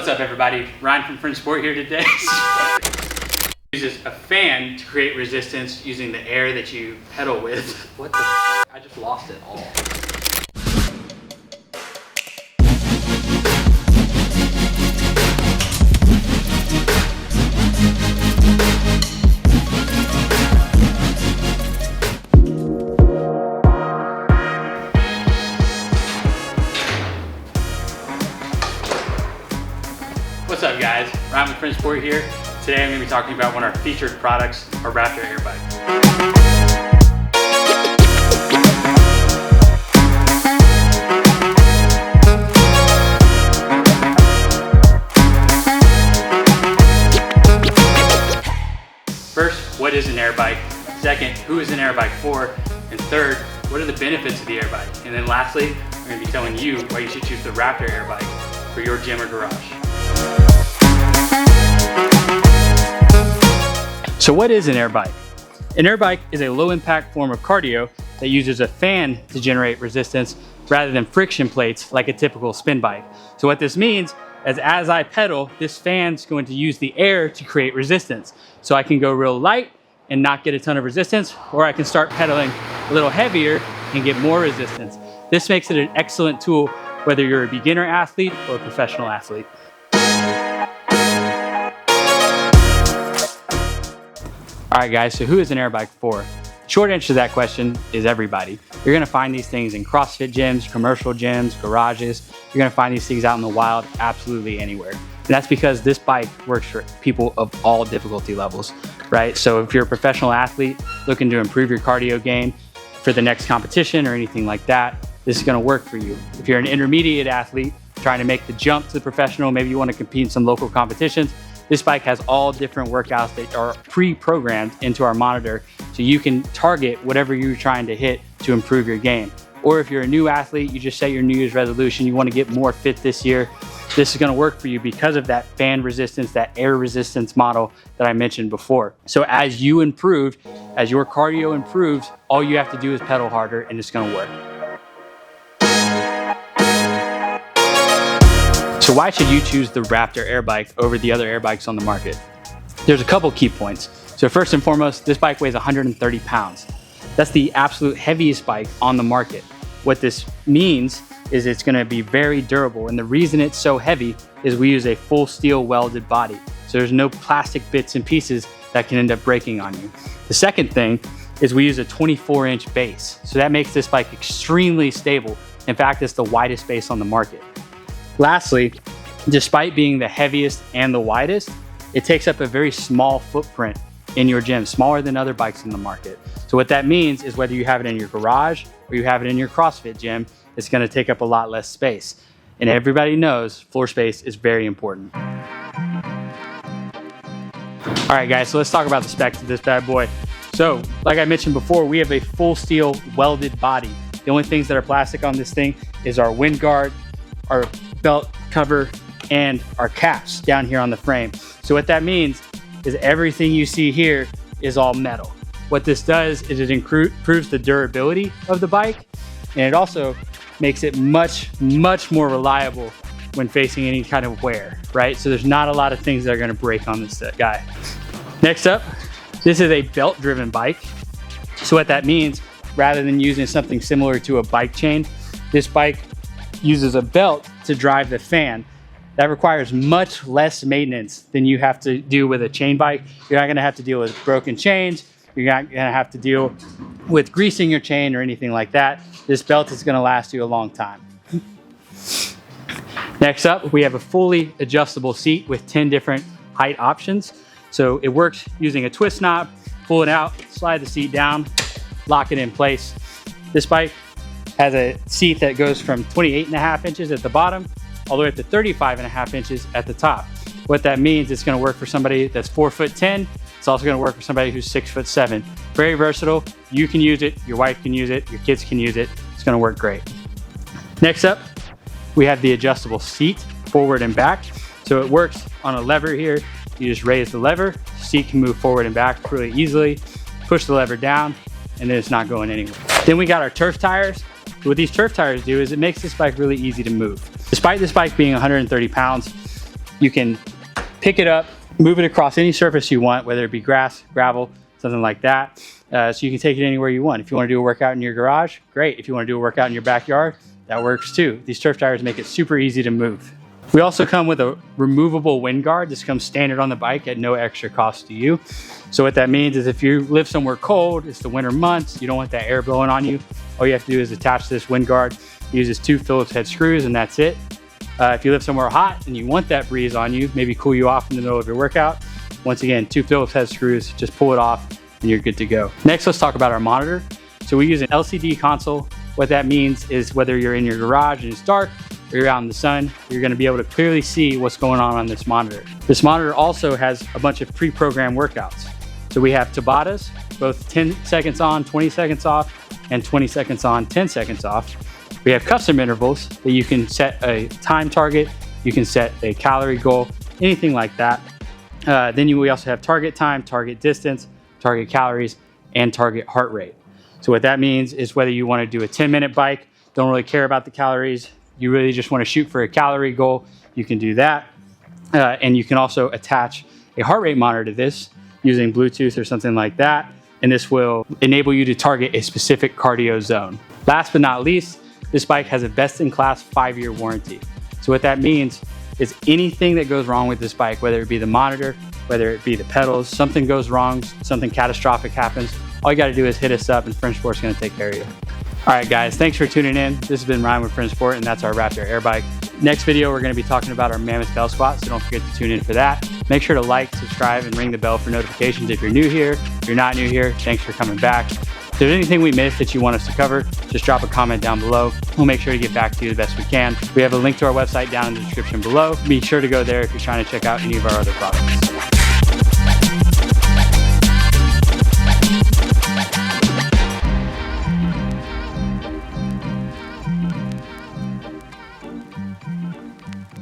What's up everybody, Ryan from Fringe Sport here today. Uses a fan to create resistance using the air that you pedal with. What the fuck? I just lost it all. What's up guys, Ryan with Fringe Sport here. Today I'm going to be talking about one of our featured products, our Raptor AirBike. First, what is an AirBike? Second, who is an AirBike for? And third, what are the benefits of the AirBike? And then lastly, I'm going to be telling you why you should choose the Raptor AirBike for your gym or garage. So what is an AirBike? An AirBike is a low impact form of cardio that uses a fan to generate resistance rather than friction plates like a typical spin bike. So what this means is as I pedal, this fan's going to use the air to create resistance. So I can go real light and not get a ton of resistance, or I can start pedaling a little heavier and get more resistance. This makes it an excellent tool whether you're a beginner athlete or a professional athlete. All right guys, so who is an AirBike for? Short answer to that question is everybody. You're gonna find these things in CrossFit gyms, commercial gyms, garages. You're gonna find these things out in the wild absolutely anywhere. And that's because this bike works for people of all difficulty levels, right? So if you're a professional athlete looking to improve your cardio game for the next competition or anything like that, this is gonna work for you. If you're an intermediate athlete trying to make the jump to the professional, maybe you wanna compete in some local competitions, this bike has all different workouts that are pre-programmed into our monitor so you can target whatever you're trying to hit to improve your game. Or if you're a new athlete, you just set your New Year's resolution, you want to get more fit this year, this is going to work for you because of that fan resistance, that air resistance model that I mentioned before. So as you improve, as your cardio improves, all you have to do is pedal harder and it's going to work. So why should you choose the Raptor AirBike over the other AirBikes on the market? There's a couple key points. So first and foremost, this bike weighs 130 pounds. That's the absolute heaviest bike on the market. What this means is it's gonna be very durable. And the reason it's so heavy is we use a full steel welded body. So there's no plastic bits and pieces that can end up breaking on you. The second thing is we use a 24-inch base. So that makes this bike extremely stable. In fact, it's the widest base on the market. Lastly, despite being the heaviest and the widest, it takes up a very small footprint in your gym, smaller than other bikes in the market. So what that means is whether you have it in your garage or you have it in your CrossFit gym, it's gonna take up a lot less space. And everybody knows floor space is very important. All right guys, so let's talk about the specs of this bad boy. So like I mentioned before, we have a full steel welded body. The only things that are plastic on this thing is our wind guard, our belt cover, and our caps down here on the frame. So what that means is everything you see here is all metal. What this does is it improves the durability of the bike, and it also makes it much more reliable when facing any kind of wear, right? So there's not a lot of things that are gonna break on this guy. Next up, this is a belt driven bike. So what that means, rather than using something similar to a bike chain, this bike uses a belt to drive the fan. That requires much less maintenance than you have to do with a chain bike. You're not gonna have to deal with broken chains. You're not gonna have to deal with greasing your chain or anything like that. This belt is gonna last you a long time. Next up, we have a fully adjustable seat with 10 different height options. So it works using a twist knob, pull it out, slide the seat down, lock it in place. This bike has a seat that goes from 28.5 inches at the bottom all the way up to 35.5 inches at the top. What that means, it's gonna work for somebody that's 4'10". It's also gonna work for somebody who's 6'7". Very versatile. You can use it, your wife can use it, your kids can use it. It's gonna work great. Next up, we have the adjustable seat, forward and back. So it works on a lever here. You just raise the lever, seat can move forward and back really easily. Push the lever down, and then it's not going anywhere. Then we got our turf tires. What these turf tires do is it makes this bike really easy to move. Despite this bike being 130 pounds, You can pick it up, move it across any surface you want, whether it be grass, gravel, something like that. So you can take it anywhere you want. If you want to do a workout in your garage, great. If you want to do a workout in your backyard, that works too. These turf tires make it super easy to move. We also come with a removable wind guard. This comes standard on the bike at no extra cost to you. So what that means is if you live somewhere cold, it's the winter months, you don't want that air blowing on you, all you have to do is attach this wind guard. It uses 2 Phillips head screws and that's it. If you live somewhere hot and you want that breeze on you, maybe cool you off in the middle of your workout, once again, 2 Phillips head screws, just pull it off and you're good to go. Next, let's talk about our monitor. So we use an LCD console. What that means is whether you're in your garage and it's dark or you're out in the sun, you're gonna be able to clearly see what's going on this monitor. This monitor also has a bunch of pre-programmed workouts. So we have Tabatas, both 10 seconds on, 20 seconds off, and 20 seconds on, 10 seconds off. We have custom intervals that you can set a time target, you can set a calorie goal, anything like that. We also have target time, target distance, target calories, and target heart rate. So what that means is whether you want to do a 10-minute bike, don't really care about the calories, you really just want to shoot for a calorie goal, you can do that. And you can also attach a heart rate monitor to this using Bluetooth or something like that. And this will enable you to target a specific cardio zone. Last but not least, this bike has a best-in-class 5-year warranty. So what that means is anything that goes wrong with this bike, whether it be the monitor, whether it be the pedals, something goes wrong, something catastrophic happens, all you gotta do is hit us up and Fringe Sport's gonna take care of you. All right, guys, thanks for tuning in. This has been Ryan with Fringe Sport, and that's our Raptor AirBike. Next video, we're gonna be talking about our Mammoth Bell Squat, so don't forget to tune in for that. Make sure to like, subscribe, and ring the bell for notifications if you're new here. If you're not new here, thanks for coming back. If there's anything we missed that you want us to cover, just drop a comment down below. We'll make sure to get back to you the best we can. We have a link to our website down in the description below. Be sure to go there if you're trying to check out any of our other products.